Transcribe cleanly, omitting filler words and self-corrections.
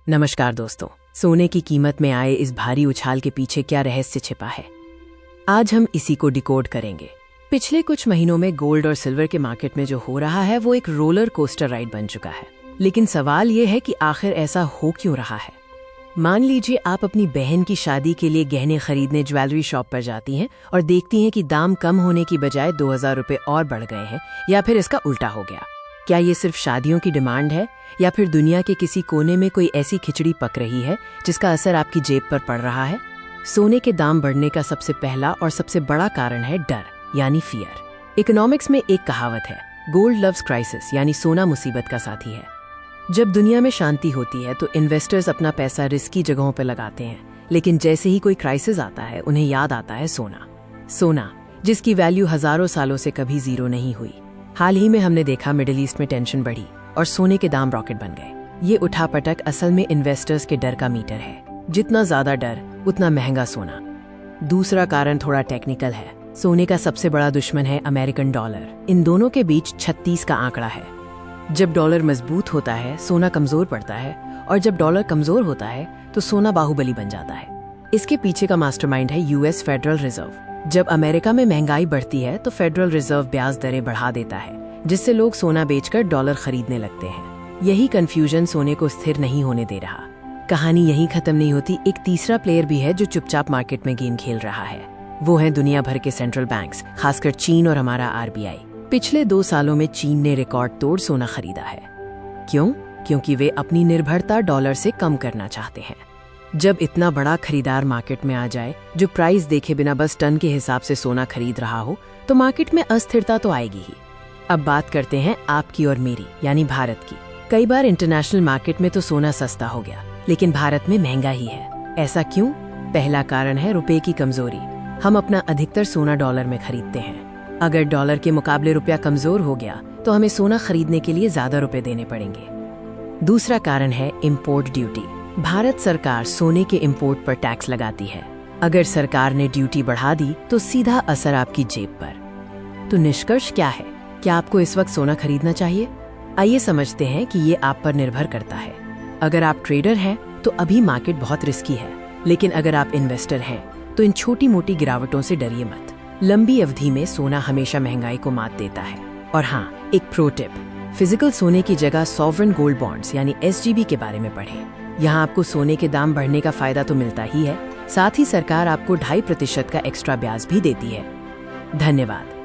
नमस्कार दोस्तों, सोने की कीमत में आए इस भारी उछाल के पीछे क्या रहस्य छिपा है, आज हम इसी को डिकोड करेंगे। पिछले कुछ महीनों में गोल्ड और सिल्वर के मार्केट में जो हो रहा है वो एक रोलर कोस्टर राइड बन चुका है। लेकिन सवाल ये है कि आखिर ऐसा हो क्यों रहा है। मान लीजिए आप अपनी बहन की शादी के लिए गहने खरीदने ज्वेलरी शॉप पर जाती हैं और देखती हैं कि दाम कम होने की बजाय 2000 रुपए और बढ़ गए हैं, या फिर इसका उल्टा हो गया। क्या ये सिर्फ शादियों की डिमांड है, या फिर दुनिया के किसी कोने में कोई ऐसी खिचड़ी पक रही है जिसका असर आपकी जेब पर पड़ रहा है? सोने के दाम बढ़ने का सबसे पहला और सबसे बड़ा कारण है डर, यानी फियर। इकोनॉमिक्स में एक कहावत है, गोल्ड लव्स क्राइसिस, यानी सोना मुसीबत का साथी है। जब दुनिया में शांति होती है तो इन्वेस्टर्स अपना पैसा रिस्की जगहों पर लगाते हैं, लेकिन जैसे ही कोई क्राइसिस आता है उन्हें याद आता है सोना, जिसकी वैल्यू हजारों सालों से कभी जीरो नहीं हुई। हाल ही में हमने देखा मिडिल ईस्ट में टेंशन बढ़ी और सोने के दाम रॉकेट बन गए। ये उठापटक असल में इन्वेस्टर्स के डर का मीटर है। जितना ज्यादा डर उतना महंगा सोना। दूसरा कारण थोड़ा टेक्निकल है। सोने का सबसे बड़ा दुश्मन है अमेरिकन डॉलर। इन दोनों के बीच 36 का आंकड़ा है। जब डॉलर मजबूत होता है सोना कमजोर पड़ता है, और जब डॉलर कमजोर होता है तो सोना बाहुबली बन जाता है। इसके पीछे का मास्टरमाइंड है यूएस फेडरल रिजर्व। जब अमेरिका में महंगाई बढ़ती है तो फेडरल रिजर्व ब्याज दरें बढ़ा देता है, जिससे लोग सोना बेचकर डॉलर खरीदने लगते हैं। यही कंफ्यूजन सोने को स्थिर नहीं होने दे रहा। कहानी यहीं खत्म नहीं होती। एक तीसरा प्लेयर भी है जो चुपचाप मार्केट में गेम खेल रहा है। वो है दुनिया भर के सेंट्रल बैंक्स, खासकर चीन और हमारा आरबीआई। पिछले 2 सालों में चीन ने रिकॉर्ड तोड़ सोना खरीदा है। क्यों? क्योंकि वे अपनी निर्भरता डॉलर से कम करना चाहते हैं। जब इतना बड़ा खरीदार मार्केट में आ जाए जो प्राइस देखे बिना बस टन के हिसाब से सोना खरीद रहा हो, तो मार्केट में अस्थिरता तो आएगी ही। अब बात करते हैं आपकी और मेरी, यानी भारत की। कई बार इंटरनेशनल मार्केट में तो सोना सस्ता हो गया, लेकिन भारत में महंगा ही है। ऐसा क्यों? पहला कारण है रुपए की कमजोरी। हम अपना अधिकतर सोना डॉलर में खरीदते हैं। अगर डॉलर के मुकाबले रुपया कमजोर हो गया तो हमें सोना खरीदने के लिए ज्यादा रुपए देने पड़ेंगे। दूसरा कारण है इम्पोर्ट ड्यूटी। भारत सरकार सोने के इम्पोर्ट पर टैक्स लगाती है। अगर सरकार ने ड्यूटी बढ़ा दी तो सीधा असर आपकी जेब पर। तो निष्कर्ष क्या है? क्या आपको इस वक्त सोना खरीदना चाहिए? आइए समझते हैं कि ये आप पर निर्भर करता है। अगर आप ट्रेडर हैं तो अभी मार्केट बहुत रिस्की है, लेकिन अगर आप इन्वेस्टर हैं तो इन छोटी मोटी गिरावटों से डरिए मत। लंबी अवधि में सोना हमेशा महंगाई को मात देता है। और हाँ, एक प्रो टिप, फिजिकल सोने की जगह सॉवरेन गोल्ड बॉन्ड्स यानी SGB के बारे में पढ़ें। यहाँ आपको सोने के दाम बढ़ने का फायदा तो मिलता ही है, साथ ही सरकार आपको 2.5% का एक्स्ट्रा ब्याज भी देती है। धन्यवाद।